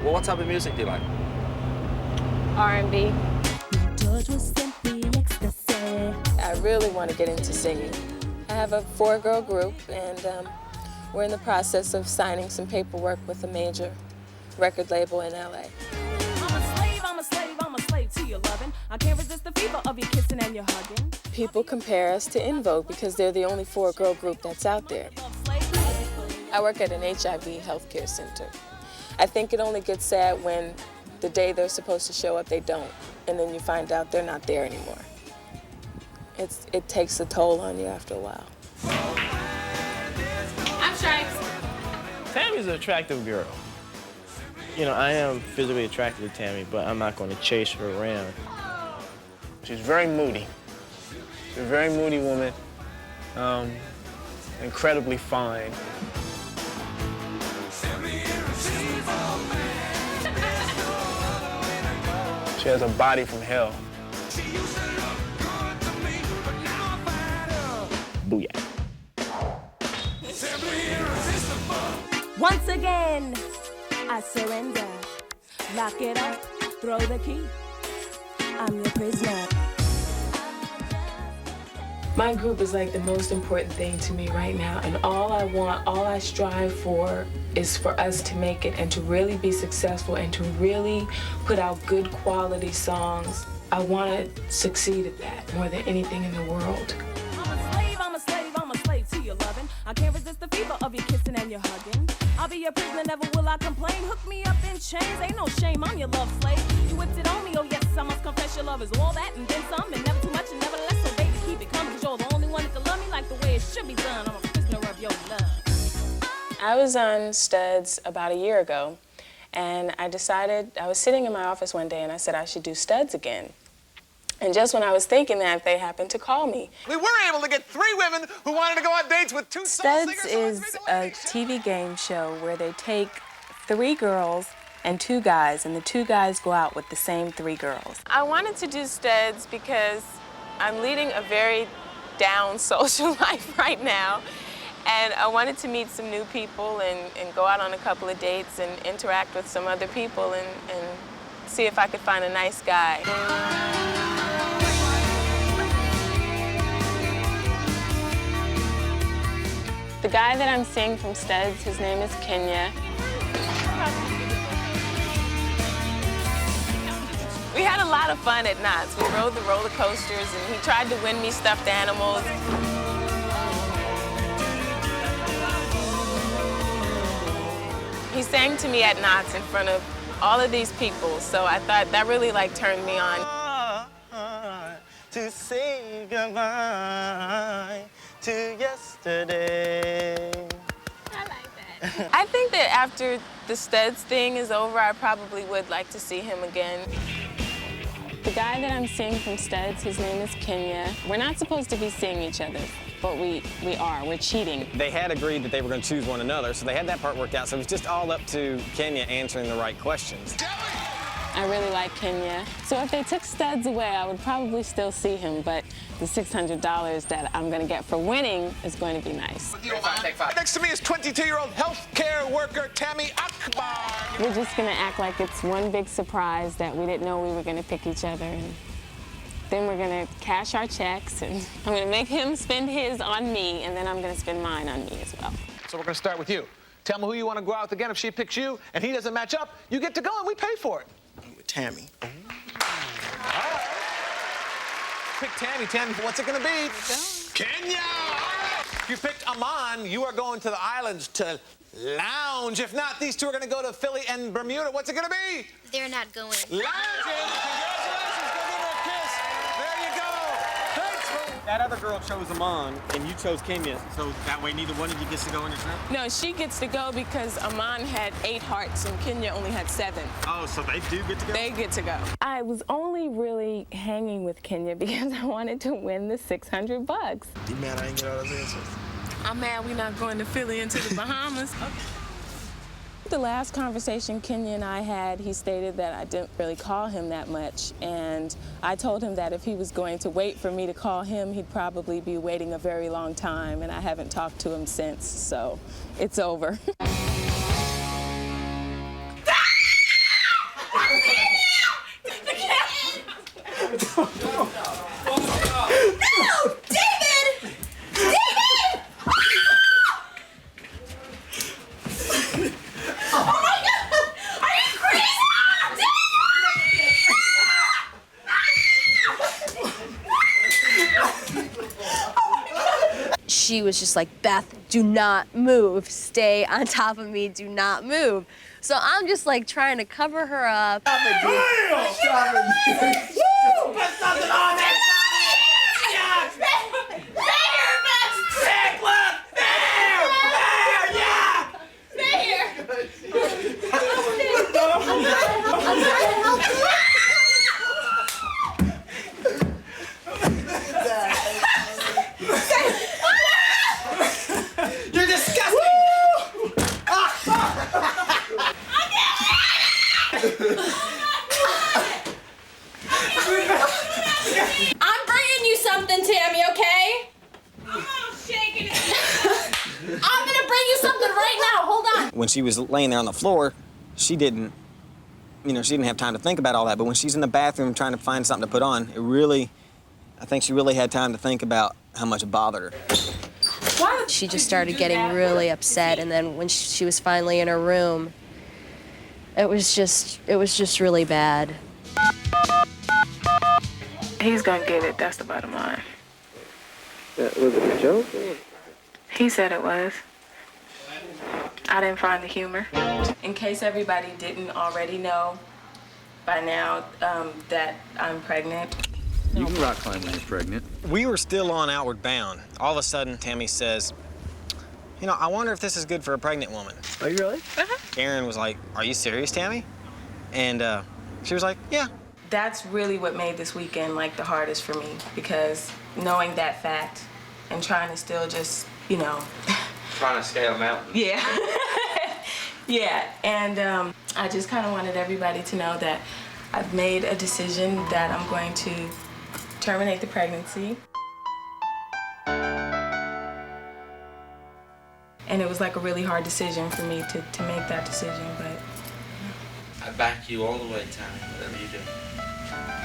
Well, what type of music do you like? R&B. I really want to get into singing. I have a 4-girl group, and we're in the process of signing some paperwork with a major record label in LA. I'm a slave to your loving. I can't resist the fever of your kissing and your hugging. People compare us to In Vogue because they're the only 4-girl group that's out there. I work at an HIV healthcare center. I think it only gets sad when the day they're supposed to show up, they don't, and then you find out they're not there anymore. It takes a toll on you after a while. I'm Stripes. Tammy's an attractive girl. You know, I am physically attracted to Tami, but I'm not going to chase her around. She's very moody. She's a very moody woman, incredibly fine. She has a body from hell. Booyah. Once again, I surrender. Lock it up, throw the key. I'm your prisoner. My group is like the most important thing to me right now, and all I want, all I strive for is for us to make it and to really be successful and to really put out good quality songs. I want to succeed at that more than anything in the world. I'm a slave to your loving. I can't resist the fever of your kissing and your hugging. I'll be your prisoner, never will I complain. Hook me up in chains, ain't no shame, I'm your love slave. You whipped it on me, oh yes, I must confess your love is all that and then some, and never too much and never less, so baby, keep it coming, cause you're the only one that can love me like the way it should be done. I'm a prisoner of your love. I was on Studs about a year ago, and I decided, I was sitting in my office one day and I said I should do Studs again. And just when I was thinking that, they happened to call me. We were able to get 3 women who wanted to go on dates with 2 soul singers. Studs is a TV game show where they take 3 girls and 2 guys, and the 2 guys go out with the same 3 girls. I wanted to do Studs because I'm leading a very down social life right now, and I wanted to meet some new people and go out on a couple of dates and interact with some other people and see if I could find a nice guy. The guy that I'm seeing from Studs, his name is Kenya. We had a lot of fun at Knott's. We rode the roller coasters, and he tried to win me stuffed animals. He sang to me at Knott's in front of all of these people, so I thought that really turned me on. To say goodbye to yesterday. I like that. I think that after the Studs thing is over, I probably would like to see him again. The guy that I'm seeing from Studs, his name is Kenya. We're not supposed to be seeing each other, but we are. We're cheating. They had agreed that they were going to choose one another, so they had that part worked out. So it was just all up to Kenya answering the right questions. I really like Kenya. So if they took Studs away, I would probably still see him, but the $600 that I'm going to get for winning is going to be nice. Take 5. Next to me is 22-year-old healthcare worker Tami Akbar. We're just going to act like it's one big surprise that we didn't know we were going to pick each other. And then we're going to cash our checks, and I'm going to make him spend his on me, and then I'm going to spend mine on me as well. So we're going to start with you. Tell me who you want to go out with again. If she picks you and he doesn't match up, you get to go and we pay for it. With Tami. All right. Pick Tami. Tami, what's it going to be? Kenya! If you picked Amman, you are going to the islands to lounge. If not, these 2 are going to go to Philly and Bermuda. What's it going to be? They're not going. Lounging. Congratulations. Go give her a kiss. There you go. Thanks. That other girl chose Amman, and you chose Kenya, so that way neither one of you gets to go on your trip? No, she gets to go because Amman had 8 hearts and Kenya only had 7. Oh, so they do get to go? They get to go. I was only really hanging with Kenya because I wanted to win the $600. You mad I didn't get all those answers? I'm mad we're not going to Philly and to the Bahamas. Okay. The last conversation Kenya and I had, he stated that I didn't really call him that much, and I told him that if he was going to wait for me to call him, he'd probably be waiting a very long time, and I haven't talked to him since, so it's over. she was just like, Beth, do not move. Stay on top of me, do not move. So I'm just like trying to cover her up. Stop it, dude. Stop it, dude. Put something on that You're disgusting. I'm bringing you something, Tami, okay? I'm shaking it. I'm gonna bring you something right now, hold on. When she was laying there on the floor, she didn't have time to think about all that. But when she's in the bathroom trying to find something to put on, I think she really had time to think about how much it bothered her. She just started getting really upset, and then when she was finally in her room, it was just really bad. He's gonna get it, that's the bottom line. Was it a joke? He said it was. I didn't find the humor. In case everybody didn't already know by now that I'm pregnant. You can rock climb when you're pregnant. We were still on Outward Bound. All of a sudden, Tami says, you know, I wonder if this is good for a pregnant woman. Are you really? Aaron was like, are you serious, Tami? And she was like, yeah. That's really what made this weekend like the hardest for me, because knowing that fact and trying to still just, you know. Trying to scale a mountain. Yeah. Yeah, and I just kind of wanted everybody to know that I've made a decision that I'm going to terminate the pregnancy. And it was like a really hard decision for me to make that decision, but. I back you all the way, Tami, whatever you do.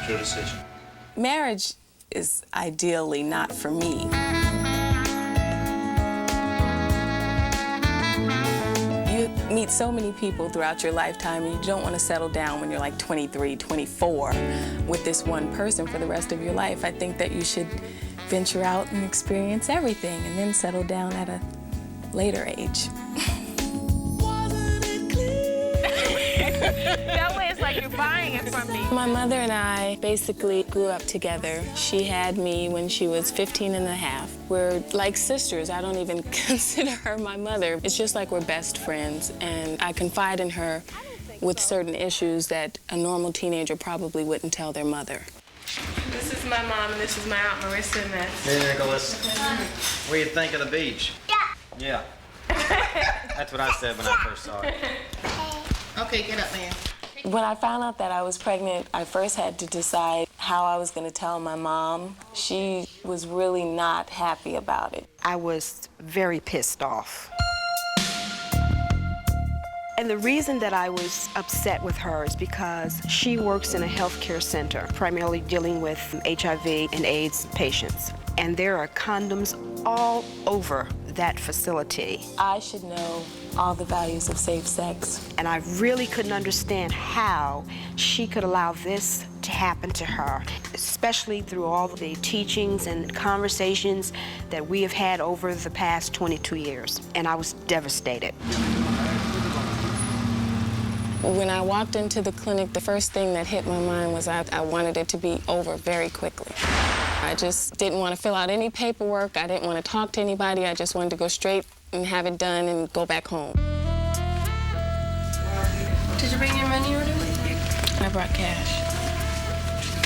It's your decision. Marriage is ideally not for me. You meet so many people throughout your lifetime, and you don't want to settle down when you're like 23, 24 with this one person for the rest of your life. I think that you should venture out and experience everything and then settle down at a later age. That way it's like you're buying it from me. My mother and I basically grew up together. She had me when she was 15 and a half. We're like sisters. I don't even consider her my mother. It's just like we're best friends, and I confide in her with certain issues that a normal teenager probably wouldn't tell their mother. This is my mom, and this is my Aunt Marissa, and that's... Hey, Nicholas. What do you think of the beach? Yeah. That's what I said when I first saw it. Okay, get up, man. When I found out that I was pregnant, I first had to decide how I was going to tell my mom. She was really not happy about it. I was very pissed off. And the reason that I was upset with her is because she works in a healthcare center, primarily dealing with HIV and AIDS patients. And there are condoms all over that facility. I should know all the values of safe sex. And I really couldn't understand how she could allow this to happen to her, especially through all the teachings and conversations that we have had over the past 22 years. And I was devastated. When I walked into the clinic, the first thing that hit my mind was I wanted it to be over very quickly. I just didn't want to fill out any paperwork. I didn't want to talk to anybody. I just wanted to go straight and have it done and go back home. Did you bring your money order with you? I brought cash.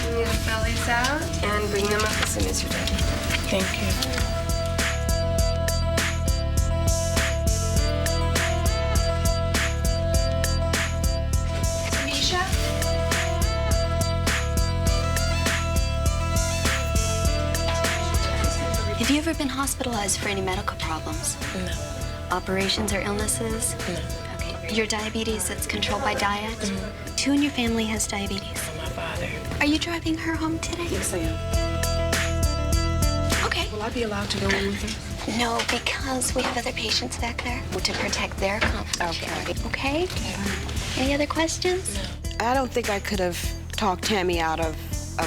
You need to fill these out and bring them up as soon as you're ready. Thank you. Have you ever been hospitalized for any medical problems? No. Operations or illnesses? No. Okay. Your diabetes, that's controlled by diet? Mm-hmm. Who in your family has diabetes? My father. Are you driving her home today? Yes, I am. Okay. Will I be allowed to go in with her? No, because we have other patients back there to protect their confidentiality. Okay? Any other questions? No. I don't think I could have talked Tami out of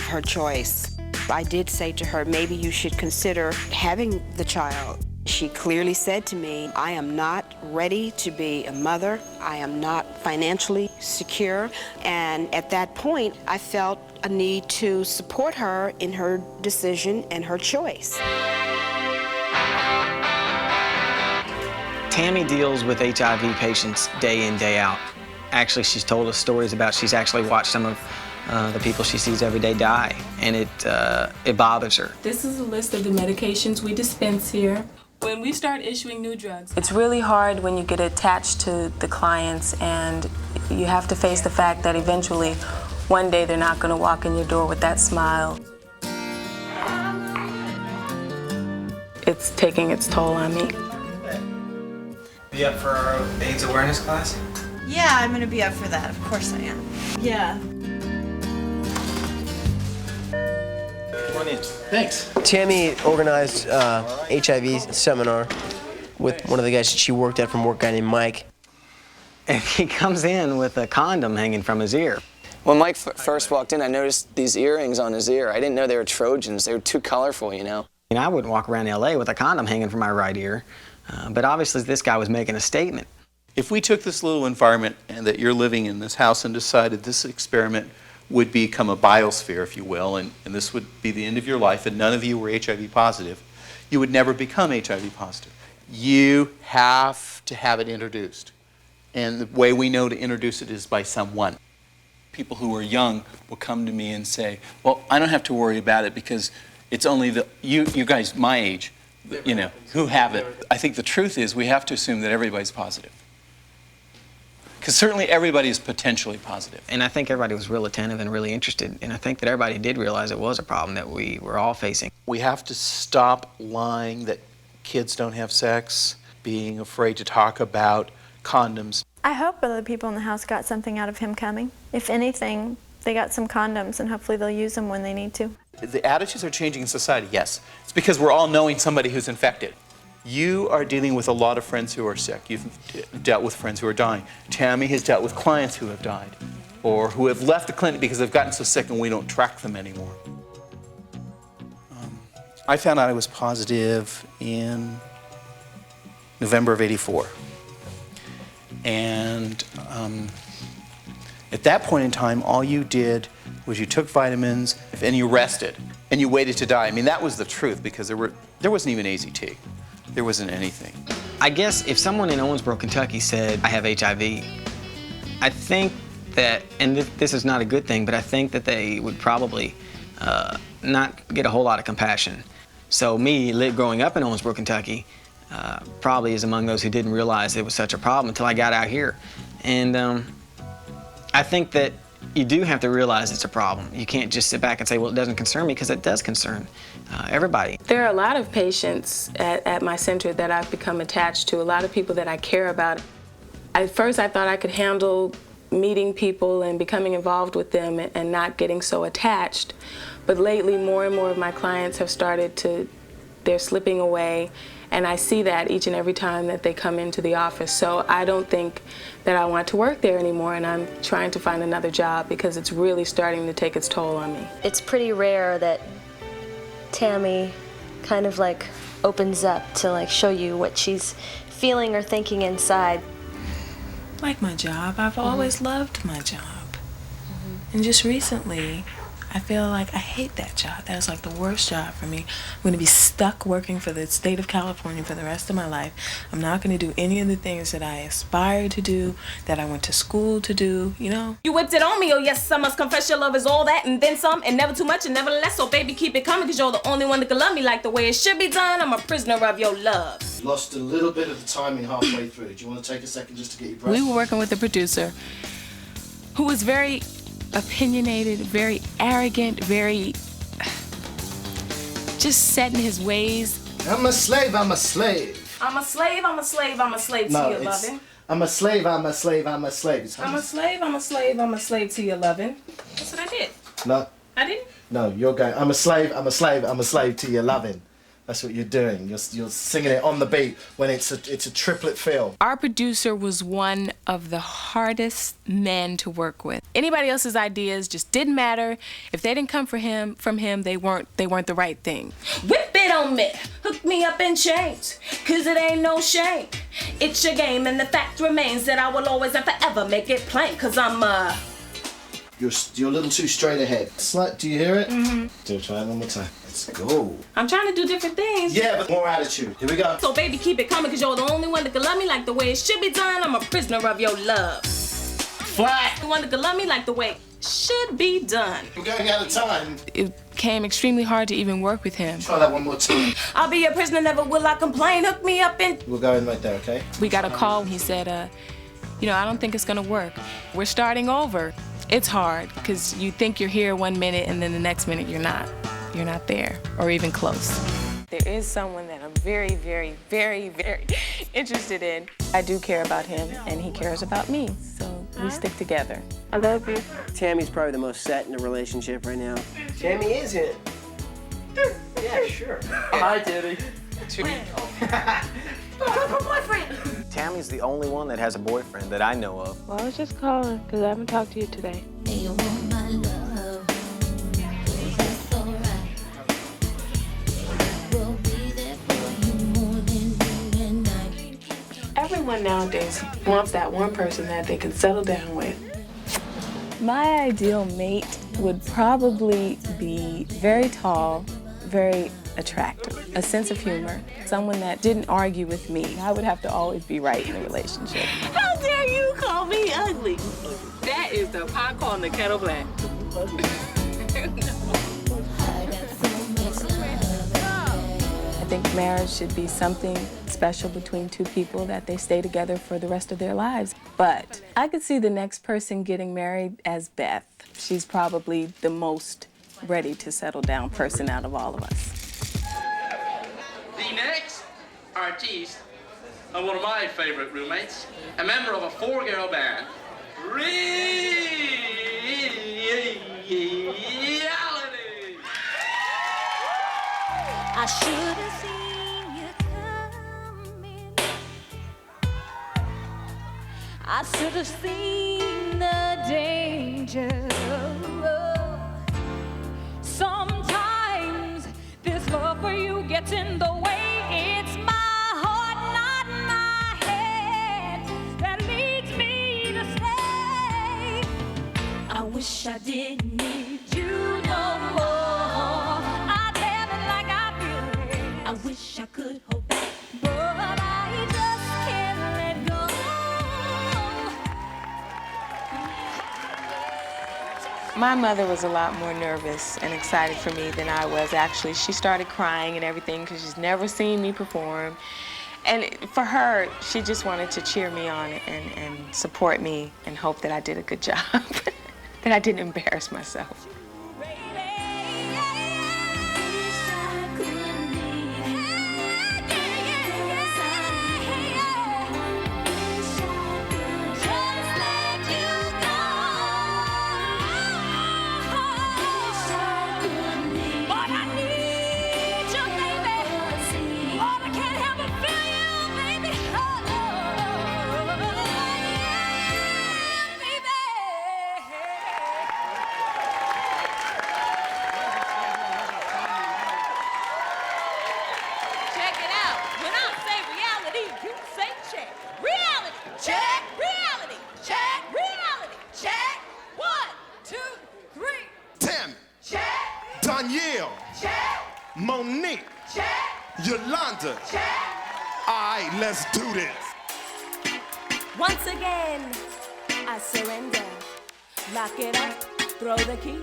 her choice. I did say to her, maybe you should consider having the child. She clearly said to me, I am not ready to be a mother. I am not financially secure. And at that point, I felt a need to support her in her decision and her choice. Tami deals with HIV patients day in, day out. Actually, she's told us stories about she's actually watched some of the people she sees every day die, and it bothers her. This is a list of the medications we dispense here. When we start issuing new drugs, it's really hard when you get attached to the clients and you have to face the fact that eventually, one day they're not going to walk in your door with that smile. It's taking its toll on me. Be up for our AIDS awareness class? Yeah, I'm going to be up for that. Of course I am. Yeah. Come on in. Thanks. Tami organized HIV seminar with one of the guys that she worked at from work, guy named Mike. And he comes in with a condom hanging from his ear. When Mike first walked in, I noticed these earrings on his ear. I didn't know they were Trojans. They were too colorful, you know. And I wouldn't walk around LA with a condom hanging from my right ear, but obviously this guy was making a statement. If we took this little environment and that you're living in this house and decided this experiment would become a biosphere, if you will, and this would be the end of your life and none of you were HIV positive, you would never become HIV positive. You have to have it introduced. And the way we know to introduce it is by someone. People who are young will come to me and say, well, I don't have to worry about it because it's only you guys my age, you know, who have it. I think the truth is we have to assume that everybody's positive. Because certainly everybody is potentially positive. And I think everybody was real attentive and really interested. And I think that everybody did realize it was a problem that we were all facing. We have to stop lying that kids don't have sex, being afraid to talk about condoms. I hope other people in the house got something out of him coming. If anything, they got some condoms and hopefully they'll use them when they need to. The attitudes are changing in society, yes. It's because we're all knowing somebody who's infected. You are dealing with a lot of friends who are sick. You've dealt with friends who are dying. Tami has dealt with clients who have died or who have left the clinic because they've gotten so sick and we don't track them anymore. I found out I was positive in November of '84. And at that point in time, all you did was you took vitamins and you rested and you waited to die. I mean, that was the truth because there wasn't even AZT. There wasn't anything. I guess if someone in Owensboro, Kentucky said, I have HIV, I think that, and this is not a good thing, but I think that they would probably not get a whole lot of compassion. So me, growing up in Owensboro, Kentucky, probably is among those who didn't realize it was such a problem until I got out here. And I think that you do have to realize it's a problem. You can't just sit back and say, well, it doesn't concern me, because it does concern everybody. There are a lot of patients at my center that I've become attached to, a lot of people that I care about. At first I thought I could handle meeting people and becoming involved with them and not getting so attached. But lately more and more of my clients have started to, they're slipping away. And I see that each and every time that they come into the office. So I don't think that I want to work there anymore, and I'm trying to find another job because it's really starting to take its toll on me. It's pretty rare that Tami kind of like opens up to like show you what she's feeling or thinking inside. Like my job, I've always loved my job. And just recently, I feel like I hate that job. That is like the worst job for me. I'm going to be stuck working for the state of California for the rest of my life. I'm not going to do any of the things that I aspire to do, that I went to school to do, you know? You whipped it on me, oh yes, I must confess your love is all that and then some, and never too much and never less. So baby, keep it coming, because you're the only one that can love me like the way it should be done. I'm a prisoner of your love. Lost a little bit of the timing halfway through. Do you want to take a second just to get your breath? We were working with a producer who was very opinionated, very arrogant, very just set in his ways. I'm a slave, I'm a slave. I'm a slave, I'm a slave, I'm a slave to your loving. I'm a slave, I'm a slave, I'm a slave. I'm a slave, I'm a slave, I'm a slave to your loving. That's what I did. No. I didn't? No, you're going, I'm a slave, I'm a slave, I'm a slave to your loving. That's what you're doing. You're singing it on the beat when it's a triplet fill. Our producer was one of the hardest men to work with. Anybody else's ideas just didn't matter. If they didn't come from him, they weren't the right thing. Whip it it on me, hook me up in chains, cause it ain't no shame. It's your game and the fact remains that I will always and forever make it plain, cause I'm You're a little too straight ahead. Do you hear it? Mm-hmm. Try it one more time. Let's go. I'm trying to do different things. Yeah, but more attitude. Here we go. So baby, keep it coming, cause you're the only one that can love me like the way it should be done. I'm a prisoner of your love. Flat. The one that can love me like the way it should be done. We're going out of time. It became extremely hard to even work with him. Try that one more time. I'll be a prisoner, never will I complain. Hook me up in. We'll go in right there, okay? We got a call. He said, you know, I don't think it's gonna work. We're starting over. It's hard, because you think you're here one minute and then the next minute you're not. You're not there, or even close. There is someone that I'm very, very, very, very interested in. I do care about him, and he cares about me, so we stick together. I love you. Tammy's probably the most set in the relationship right now. Tammy is it. Yeah, sure. Hi, Tammy. Boyfriend. Tammy's the only one that has a boyfriend that I know of. Well, I was just calling, because I haven't talked to you today. Everyone nowadays wants that one person that they can settle down with. My ideal mate would probably be very tall, very attractive, a sense of humor, someone that didn't argue with me. I would have to always be right in a relationship. How dare you call me ugly? That is the pot calling the kettle black. I think marriage should be something special between two people that they stay together for the rest of their lives. But I could see the next person getting married as Beth. She's probably the most ready to settle down person out of all of us. The next artiste, one of my favorite roommates, a member of a 4-girl band, Reality. I should have seen you coming. I should have seen the danger. Sometimes this love for you gets in the way. It's my heart, not my head, that leads me to say I wish I didn't need you no more. I'd have it like I feel it. I wish I could hold back, but I just can't let go. My mother was a lot more nervous and excited for me than I was, actually. She started crying and everything because she's never seen me perform. And for her, she just wanted to cheer me on and support me and hope that I did a good job, that I didn't embarrass myself. Monique. Yolanda. Alright, let's do this. Once again, I surrender. Lock it up, throw the key.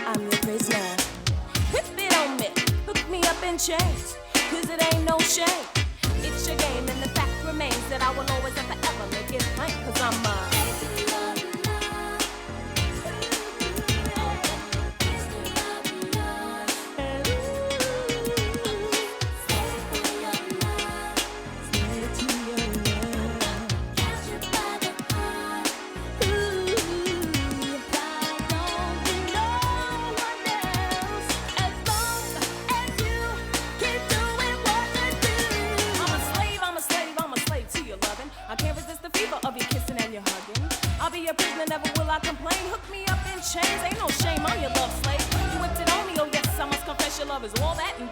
I'm your prisoner. Whip it on me, hook me up in chains, cause it ain't no shame. It's your game and the fact remains that I will always and forever make it plain, cause I'm chains, ain't no shame, I'm your love slave. You whipped it on me, oh yes, I must confess your love is all that and